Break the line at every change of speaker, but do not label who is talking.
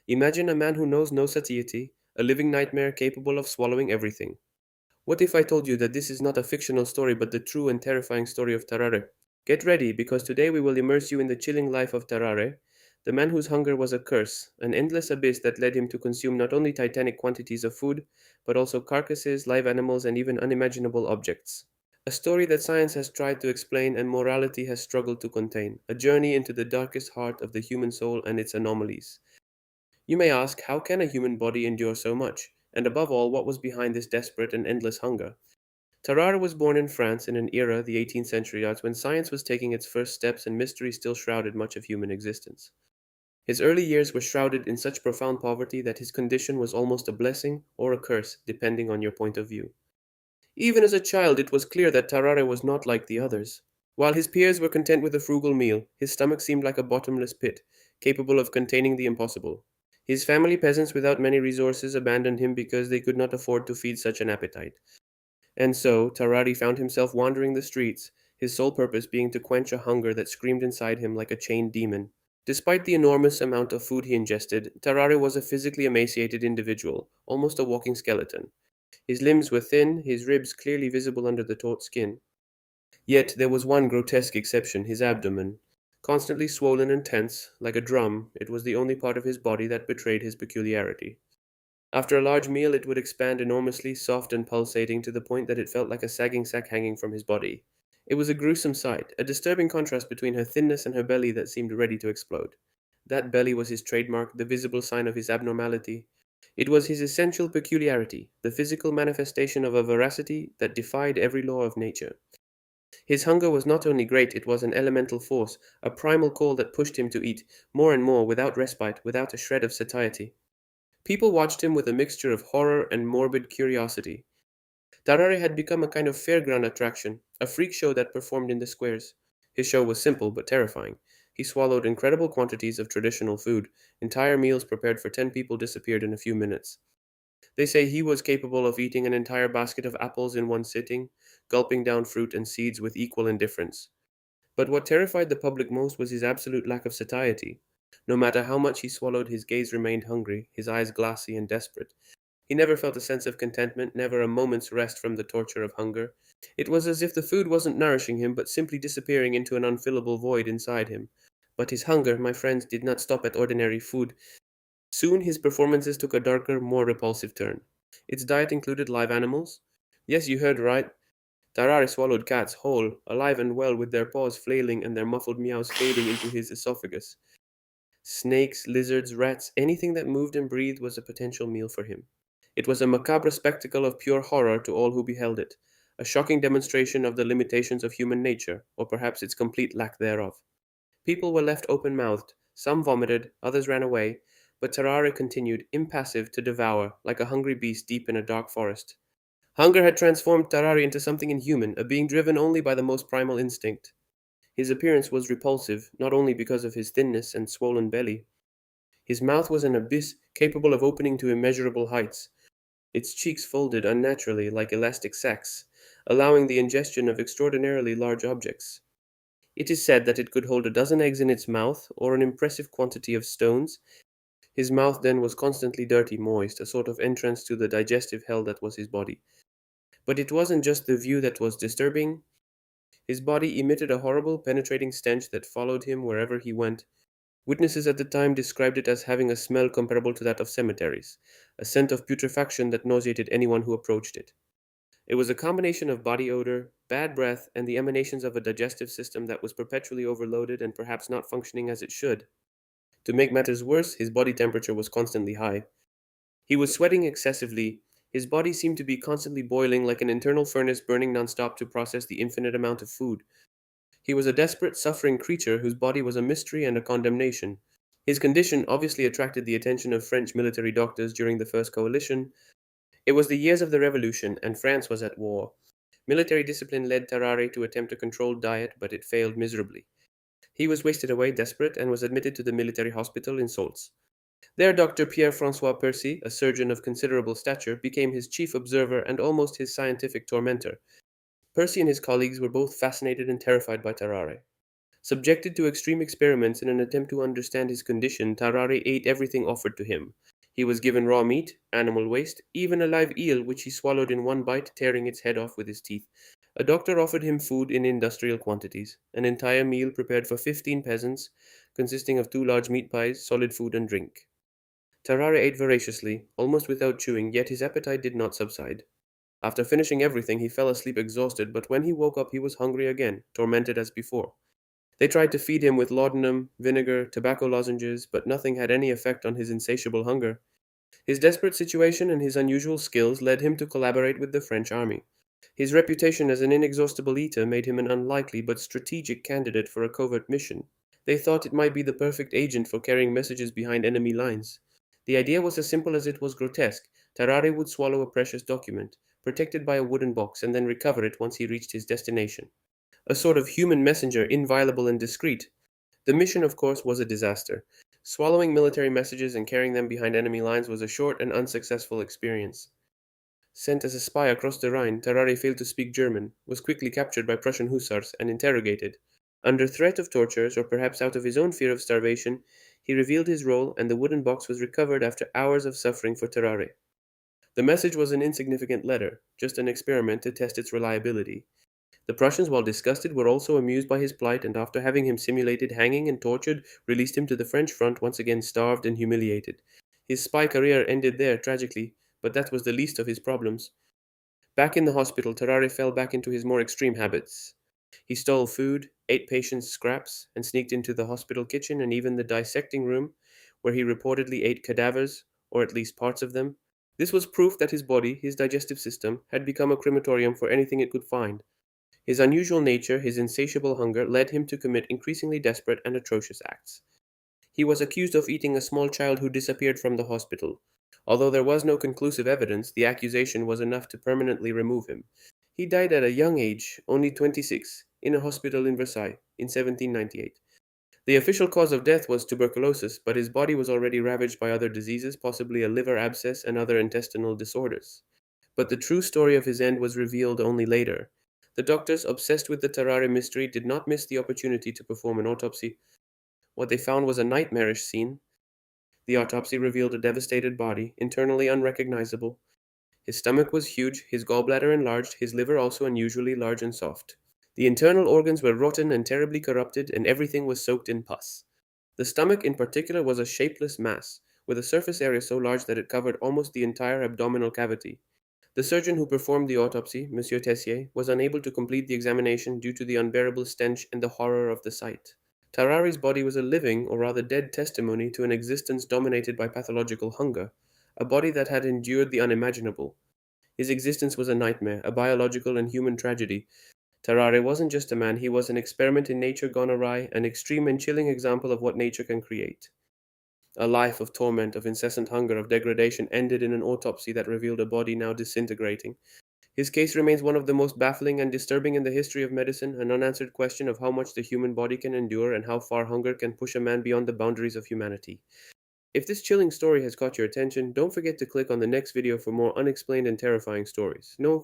Imagine a man who knows no satiety, a living nightmare capable of swallowing everything. What if I told you that this is not a fictional story but the true and terrifying story of Tarrare? Get ready, because today we will immerse you in the chilling life of Tarrare, the man whose hunger was a curse, an endless abyss that led him to consume not only titanic quantities of food, but also carcasses, live animals, and even unimaginable objects. A story that science has tried to explain and morality has struggled to contain, a journey into the darkest heart of the human soul and its anomalies. You may ask, how can a human body endure so much? And above all, what was behind this desperate and endless hunger? Tarare was born in France in an era, the 18th century yards, when science was taking its first steps and mystery still shrouded much of human existence. His early years were shrouded in such profound poverty that his condition was almost a blessing or a curse, depending on your point of view. Even as a child, it was clear that Tarare was not like the others. While his peers were content with a frugal meal, his stomach seemed like a bottomless pit, capable of containing the impossible. His family, peasants without many resources, abandoned him because they could not afford to feed such an appetite. And so, Tarare found himself wandering the streets, his sole purpose being to quench a hunger that screamed inside him like a chained demon. Despite the enormous amount of food he ingested, Tarare was a physically emaciated individual, almost a walking skeleton. His limbs were thin, his ribs clearly visible under the taut skin. Yet there was one grotesque exception, his abdomen. Constantly swollen and tense, like a drum, it was the only part of his body that betrayed his peculiarity. After a large meal, it would expand enormously, soft and pulsating, to the point that it felt like a sagging sack hanging from his body. It was a gruesome sight, a disturbing contrast between her thinness and her belly that seemed ready to explode. That belly was his trademark, the visible sign of his abnormality. It was his essential peculiarity, the physical manifestation of a veracity that defied every law of nature. His hunger was not only great, it was an elemental force, a primal call that pushed him to eat, more and more, without respite, without a shred of satiety. People watched him with a mixture of horror and morbid curiosity. Tarare had become a kind of fairground attraction, a freak show that performed in the squares. His show was simple but terrifying. He swallowed incredible quantities of traditional food. Entire meals prepared for 10 people disappeared in a few minutes. They say he was capable of eating an entire basket of apples in one sitting, gulping down fruit and seeds with equal indifference. But what terrified the public most was his absolute lack of satiety. No matter how much he swallowed, his gaze remained hungry, his eyes glassy and desperate. He never felt a sense of contentment, never a moment's rest from the torture of hunger. It was as if the food wasn't nourishing him, but simply disappearing into an unfillable void inside him. But his hunger, my friends, did not stop at ordinary food. Soon his performances took a darker, more repulsive turn. Its diet included live animals. Yes, you heard right. Tarare swallowed cats whole, alive and well, with their paws flailing and their muffled meows fading into his esophagus. Snakes, lizards, rats, anything that moved and breathed was a potential meal for him. It was a macabre spectacle of pure horror to all who beheld it, a shocking demonstration of the limitations of human nature, or perhaps its complete lack thereof. People were left open mouthed, some vomited, others ran away, but Tarare continued, impassive, to devour, like a hungry beast deep in a dark forest. Hunger had transformed Tarare into something inhuman, a being driven only by the most primal instinct. His appearance was repulsive, not only because of his thinness and swollen belly. His mouth was an abyss capable of opening to immeasurable heights, its cheeks folded unnaturally like elastic sacks, allowing the ingestion of extraordinarily large objects. It is said that it could hold a dozen eggs in its mouth, or an impressive quantity of stones. His mouth then was constantly dirty, moist, a sort of entrance to the digestive hell that was his body. But it wasn't just the view that was disturbing. His body emitted a horrible, penetrating stench that followed him wherever he went. Witnesses at the time described it as having a smell comparable to that of cemeteries, a scent of putrefaction that nauseated anyone who approached it. It was a combination of body odor, bad breath, and the emanations of a digestive system that was perpetually overloaded and perhaps not functioning as it should. To make matters worse, his body temperature was constantly high. He was sweating excessively. His body seemed to be constantly boiling like an internal furnace burning nonstop to process the infinite amount of food. He was a desperate, suffering creature whose body was a mystery and a condemnation. His condition obviously attracted the attention of French military doctors during the First Coalition. It was the years of the Revolution, and France was at war. Military discipline led Tarare to attempt a controlled diet, but it failed miserably. He was wasted away, desperate, and was admitted to the military hospital in Saulx. There, Dr. Pierre-Francois Percy, a surgeon of considerable stature, became his chief observer and almost his scientific tormentor. Percy and his colleagues were both fascinated and terrified by Tarare. Subjected to extreme experiments in an attempt to understand his condition, Tarrare ate everything offered to him. He was given raw meat, animal waste, even a live eel which he swallowed in one bite, tearing its head off with his teeth. A doctor offered him food in industrial quantities, an entire meal prepared for 15 peasants, consisting of two large meat pies, solid food, and drink. Tarrare ate voraciously, almost without chewing, yet his appetite did not subside. After finishing everything, he fell asleep exhausted, but when he woke up, he was hungry again, tormented as before. They tried to feed him with laudanum, vinegar, tobacco lozenges, but nothing had any effect on his insatiable hunger. His desperate situation and his unusual skills led him to collaborate with the French army. His reputation as an inexhaustible eater made him an unlikely but strategic candidate for a covert mission. They thought it might be the perfect agent for carrying messages behind enemy lines. The idea was as simple as it was grotesque. Tarrare would swallow a precious document, protected by a wooden box, and then recover it once he reached his destination. A sort of human messenger, inviolable and discreet. The mission, of course, was a disaster. Swallowing military messages and carrying them behind enemy lines was a short and unsuccessful experience. Sent as a spy across the Rhine, Tarrare failed to speak German, was quickly captured by Prussian hussars, and interrogated. Under threat of tortures, or perhaps out of his own fear of starvation, he revealed his role, and the wooden box was recovered after hours of suffering for Tarrare. The message was an insignificant letter, just an experiment to test its reliability. The Prussians, while disgusted, were also amused by his plight, and after having him simulated hanging and tortured, released him to the French front, once again starved and humiliated. His spy career ended there tragically, but that was the least of his problems. Back in the hospital, Tarrare fell back into his more extreme habits. He stole food, ate patients' scraps, and sneaked into the hospital kitchen and even the dissecting room, where he reportedly ate cadavers, or at least parts of them. This was proof that his body, his digestive system, had become a crematorium for anything it could find. His unusual nature, his insatiable hunger, led him to commit increasingly desperate and atrocious acts. He was accused of eating a small child who disappeared from the hospital. Although there was no conclusive evidence, the accusation was enough to permanently remove him. He died at a young age, only 26, in a hospital in Versailles in 1798. The official cause of death was tuberculosis, but his body was already ravaged by other diseases, possibly a liver abscess and other intestinal disorders. But the true story of his end was revealed only later. The doctors, obsessed with the Tarrare mystery, did not miss the opportunity to perform an autopsy. What they found was a nightmarish scene. The autopsy revealed a devastated body, internally unrecognizable. His stomach was huge, his gallbladder enlarged, his liver also unusually large and soft. The internal organs were rotten and terribly corrupted, and everything was soaked in pus. The stomach, in particular, was a shapeless mass, with a surface area so large that it covered almost the entire abdominal cavity. The surgeon who performed the autopsy, Monsieur Tessier, was unable to complete the examination due to the unbearable stench and the horror of the sight. Tarrare's body was a living, or rather dead, testimony to an existence dominated by pathological hunger, a body that had endured the unimaginable. His existence was a nightmare, a biological and human tragedy. Tarrare wasn't just a man, he was an experiment in nature gone awry, an extreme and chilling example of what nature can create. A life of torment, of incessant hunger, of degradation ended in an autopsy that revealed a body now disintegrating. His case remains one of the most baffling and disturbing in the history of medicine, an unanswered question of how much the human body can endure and how far hunger can push a man beyond the boundaries of humanity. If this chilling story has caught your attention, don't forget to click on the next video for more unexplained and terrifying stories. No